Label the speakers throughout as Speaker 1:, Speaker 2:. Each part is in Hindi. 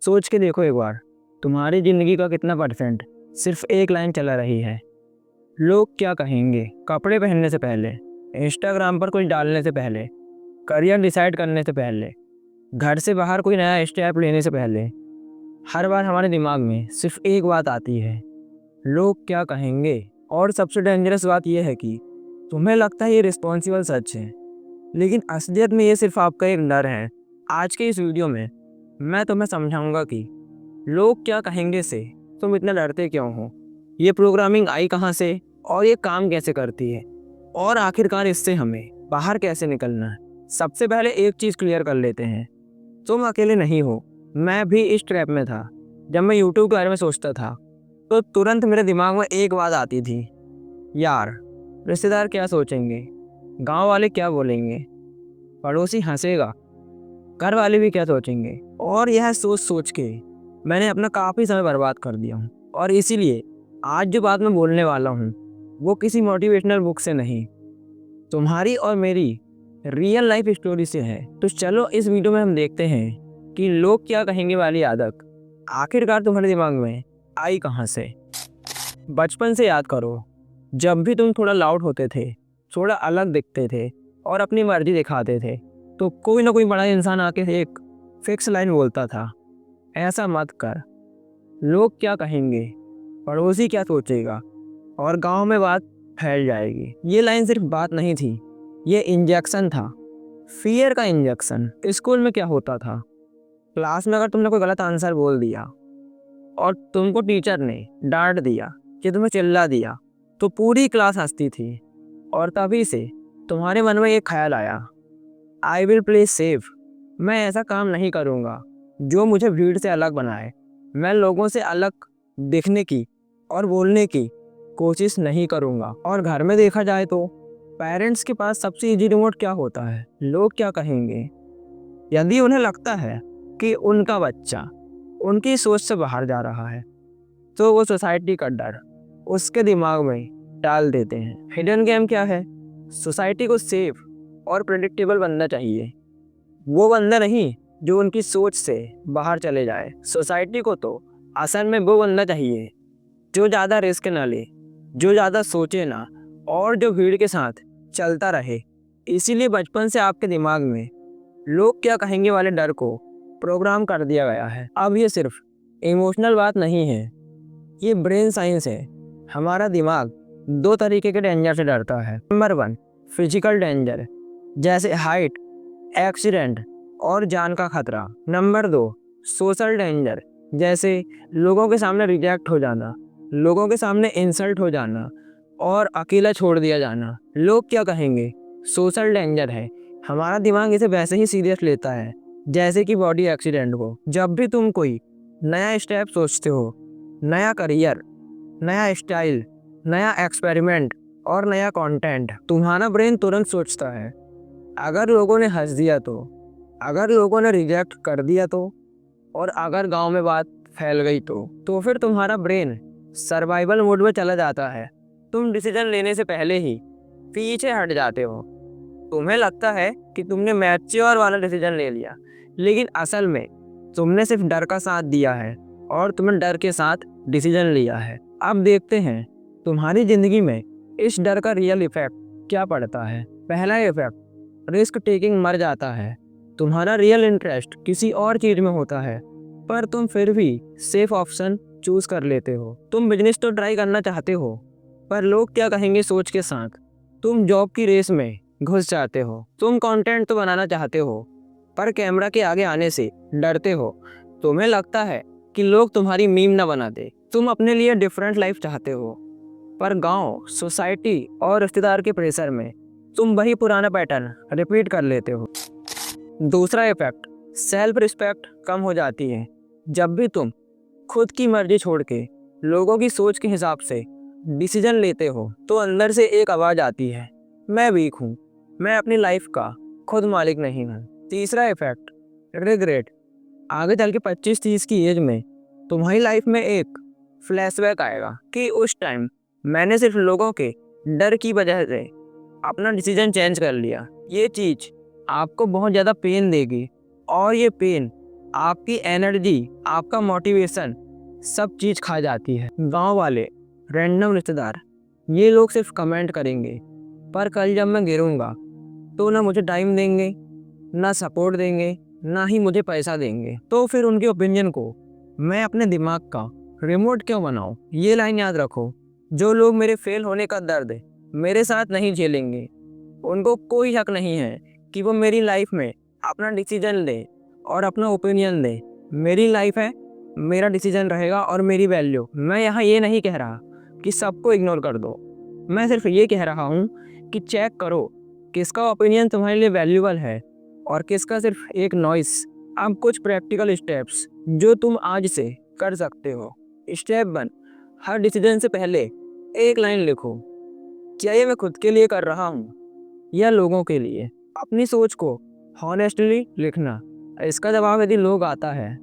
Speaker 1: सोच के देखो एक बार, तुम्हारी ज़िंदगी का कितना परसेंट सिर्फ एक लाइन चला रही है। लोग क्या कहेंगे कपड़े पहनने से पहले, इंस्टाग्राम पर कुछ डालने से पहले, करियर डिसाइड करने से पहले, घर से बाहर कोई नया स्टेप लेने से पहले। हर बार हमारे दिमाग में सिर्फ एक बात आती है, लोग क्या कहेंगे। और सबसे डेंजरस बात यह है कि तुम्हें लगता है ये रिस्पॉन्सिबल सच है, लेकिन असलियत में ये सिर्फ आपका एक डर है। आज के इस वीडियो में मैं तुम्हें समझाऊंगा कि लोग क्या कहेंगे से तुम इतना डरते क्यों हो, ये प्रोग्रामिंग आई कहाँ से और ये काम कैसे करती है, और आखिरकार इससे हमें बाहर कैसे निकलना है। सबसे पहले एक चीज़ क्लियर कर लेते हैं, तुम अकेले नहीं हो। मैं भी इस ट्रैप में था। जब मैं यूट्यूब के बारे में सोचता था तो तुरंत मेरे दिमाग में एक बात आती थी, यार रिश्तेदार क्या सोचेंगे, गांव वाले क्या बोलेंगे, पड़ोसी हंसेगा, घर वाले भी क्या सोचेंगे। और यह सोच सोच के मैंने अपना काफ़ी समय बर्बाद कर दिया हूँ। और इसीलिए आज जो बात मैं बोलने वाला हूँ वो किसी मोटिवेशनल बुक से नहीं, तुम्हारी और मेरी रियल लाइफ स्टोरी से है। तो चलो इस वीडियो में हम देखते हैं कि लोग क्या कहेंगे वाली आदत आखिरकार तुम्हारे दिमाग में आई कहाँ से। बचपन से याद करो, जब भी तुम थोड़ा लाउड होते थे, थोड़ा अलग दिखते थे और अपनी मर्जी दिखाते थे, तो कोई ना कोई बड़ा इंसान आके एक फिक्स लाइन बोलता था, ऐसा मत कर, लोग क्या कहेंगे, पड़ोसी क्या सोचेगा, और गांव में बात फैल जाएगी। ये लाइन सिर्फ बात नहीं थी, ये इंजेक्शन था, फियर का इंजेक्शन। स्कूल में क्या होता था, क्लास में अगर तुमने कोई गलत आंसर बोल दिया और तुमको टीचर ने डांट दिया कि तुम्हें चिल्ला दिया, तो पूरी क्लास हंसती थी। और तभी से तुम्हारे मन में एक ख्याल आया, आई विल प्ले सेफ। मैं ऐसा काम नहीं करूँगा जो मुझे भीड़ से अलग बनाए। मैं लोगों से अलग दिखने की और बोलने की कोशिश नहीं करूँगा। और घर में देखा जाए तो पेरेंट्स के पास सबसे इजी रिमोट क्या होता है, लोग क्या कहेंगे। यदि उन्हें लगता है कि उनका बच्चा उनकी सोच से बाहर जा रहा है तो वो सोसाइटी का डर उसके दिमाग में डाल देते हैं। हिडन गेम क्या है, सोसाइटी को सेफ और प्रेडिक्टेबल बनना चाहिए। वो बंदा नहीं जो उनकी सोच से बाहर चले जाए। सोसाइटी को तो असल में वो बनना चाहिए जो ज़्यादा रिस्क ना ले, जो ज़्यादा सोचे ना, और जो भीड़ के साथ चलता रहे। इसीलिए बचपन से आपके दिमाग में लोग क्या कहेंगे वाले डर को प्रोग्राम कर दिया गया है। अब ये सिर्फ इमोशनल बात नहीं है, ये ब्रेन साइंस है। हमारा दिमाग दो तरीके के डेंजर से डरता है। नंबर 1, फिजिकल डेंजर, जैसे हाइट, एक्सीडेंट और जान का खतरा। नंबर 2, सोशल डेंजर, जैसे लोगों के सामने रिजेक्ट हो जाना, लोगों के सामने इंसल्ट हो जाना और अकेला छोड़ दिया जाना। लोग क्या कहेंगे सोशल डेंजर है। हमारा दिमाग इसे वैसे ही सीरियस लेता है जैसे कि बॉडी एक्सीडेंट को। जब भी तुम कोई नया स्टेप सोचते हो, नया करियर, नया स्टाइल, नया एक्सपेरिमेंट और नया कंटेंट, तुम्हारा ब्रेन तुरंत सोचता है, अगर लोगों ने हंस दिया तो, अगर लोगों ने रिजेक्ट कर दिया तो, और अगर गांव में बात फैल गई तो फिर तुम्हारा ब्रेन सर्वाइवल मोड में चला जाता है। तुम डिसीजन लेने से पहले ही पीछे हट जाते हो। तुम्हें लगता है कि तुमने मैच्योर वाला डिसीजन ले लिया, लेकिन असल में तुमने सिर्फ डर का साथ दिया है और तुमने डर के साथ डिसीजन लिया है। अब देखते हैं तुम्हारी ज़िंदगी में इस डर का रियल इफेक्ट क्या पड़ता है। पहला इफेक्ट, रिस्क टेकिंग मर जाता है। तुम्हारा रियल इंटरेस्ट किसी और चीज़ में होता है, पर तुम फिर भी सेफ ऑप्शन चूज कर लेते हो। तुम बिजनेस तो ट्राई करना चाहते हो, पर लोग क्या कहेंगे सोच के साथ तुम जॉब की रेस में घुस जाते हो। तुम कंटेंट तो बनाना चाहते हो, पर कैमरा के आगे आने से डरते हो। तुम्हें लगता है कि लोग तुम्हारी मीम ना बना दे। तुम अपने लिए डिफरेंट लाइफ चाहते हो, पर गांव, सोसाइटी और रिश्तेदार के प्रेशर में तुम वही पुराना पैटर्न रिपीट कर लेते हो। दूसरा इफेक्ट, सेल्फ रिस्पेक्ट कम हो जाती है। जब भी तुम खुद की मर्जी छोड़ के लोगों की सोच के हिसाब से डिसीजन लेते हो तो अंदर से एक आवाज़ आती है, मैं वीक हूँ, मैं अपनी लाइफ का खुद मालिक नहीं हूँ। तीसरा इफेक्ट, रिग्रेट। आगे चल के 25-30 की एज में तुम्हारी लाइफ में एक फ्लैशबैक आएगा कि उस टाइम मैंने सिर्फ लोगों के डर की वजह से अपना डिसीजन चेंज कर लिया। ये चीज़ आपको बहुत ज़्यादा पेन देगी, और ये पेन आपकी एनर्जी, आपका मोटिवेशन सब चीज़ खा जाती है। गांव वाले, रैंडम रिश्तेदार, ये लोग सिर्फ कमेंट करेंगे, पर कल जब मैं गिरूंगा तो ना मुझे टाइम देंगे, ना सपोर्ट देंगे, ना ही मुझे पैसा देंगे। तो फिर उनके ओपिनियन को मैं अपने दिमाग का रिमोट क्यों बनाऊं? ये लाइन याद रखो, जो लोग मेरे फेल होने का दर्द मेरे साथ नहीं झेलेंगे, उनको कोई हक नहीं है कि वो मेरी लाइफ में अपना डिसीजन ले और अपना ओपिनियन दे। मेरी लाइफ है, मेरा डिसीजन रहेगा और मेरी वैल्यू। मैं यहाँ ये नहीं कह रहा कि सबको इग्नोर कर दो, मैं सिर्फ ये कह रहा हूँ कि चेक करो किसका ओपिनियन तुम्हारे लिए वैल्यूबल है और किसका सिर्फ एक नॉइस। अब कुछ प्रैक्टिकल स्टेप्स जो तुम आज से कर सकते हो। स्टेप 1, हर डिसीजन से पहले एक लाइन लिखो, क्या ये मैं खुद के लिए कर रहा हूँ या लोगों के लिए? अपनी सोच को हॉनेस्टली लिखना। इसका जवाब यदि लोग आता है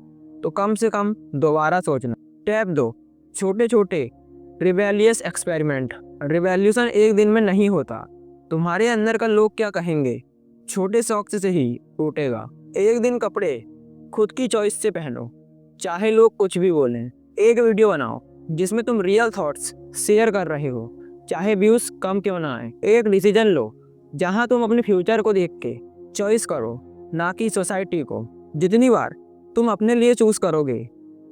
Speaker 1: तो कम से कम दोबारा सोचना। स्टेप 2, छोटे छोटे रिबेलियस एक्सपेरिमेंट। रिवॉल्यूशन एक दिन में नहीं होता। तुम्हारे अंदर का लोग क्या कहेंगे छोटे शौक से ही टूटेगा। एक दिन कपड़े खुद की चॉइस से पहनो, चाहे लोग कुछ भी बोलें। एक वीडियो बनाओ जिसमें तुम रियल थॉट्स शेयर कर रहे हो, चाहे व्यूज कम क्यों ना आए। एक डिसीजन लो जहां तुम अपने फ्यूचर को देख के चॉइस करो, ना कि सोसाइटी को। जितनी बार तुम अपने लिए चूज करोगे,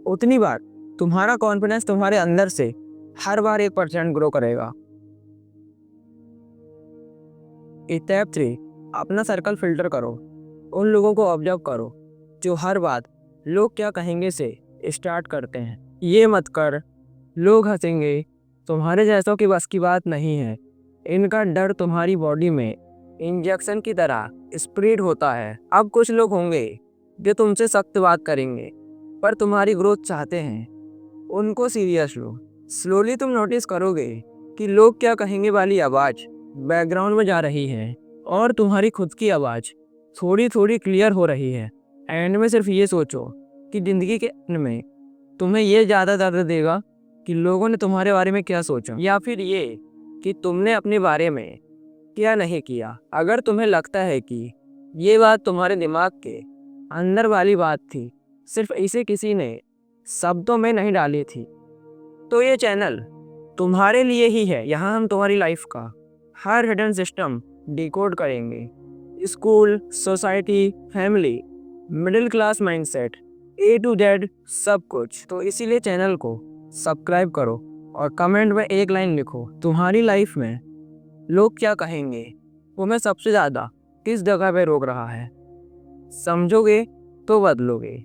Speaker 1: उतनी बार तुम्हारा कॉन्फिडेंस तुम्हारे अंदर से हर बार 1% ग्रो करेगा। स्टेप 3, अपना सर्कल फिल्टर करो। उन लोगों को ऑब्जर्व करो जो हर बात लोग क्या कहेंगे से स्टार्ट करते हैं। ये मत कर, लोग हंसेंगे, तुम्हारे जैसों की बस की बात नहीं है। इनका डर तुम्हारी बॉडी में इंजेक्शन की तरह स्प्रेड होता है। अब कुछ लोग होंगे जो तुमसे सख्त बात करेंगे, पर तुम्हारी ग्रोथ चाहते हैं। उनको सीरियस लो। स्लोली तुम नोटिस करोगे कि लोग क्या कहेंगे वाली आवाज़ बैकग्राउंड में जा रही है और तुम्हारी खुद की आवाज़ थोड़ी थोड़ी क्लियर हो रही है। एंड में सिर्फ ये सोचो कि ज़िंदगी के एंड में तुम्हें ये ज़्यादा दर्द देगा कि लोगों ने तुम्हारे बारे में क्या सोचा, या फिर ये कि तुमने अपने बारे में क्या नहीं किया। अगर तुम्हें लगता है कि ये बात तुम्हारे दिमाग के अंदर वाली बात थी, सिर्फ इसे किसी ने शब्दों में नहीं डाली थी, तो ये चैनल तुम्हारे लिए ही है। यहाँ हम तुम्हारी लाइफ का हर हिडन सिस्टम डिकोड करेंगे। School, society, family, middle class mindset, A to Z सब कुछ। तो इसीलिए चैनल को सब्सक्राइब करो और कमेंट में एक लाइन लिखो, तुम्हारी लाइफ में लोग क्या कहेंगे तुम्हें सबसे ज़्यादा किस जगह पे रोक रहा है। समझोगे तो बदलोगे।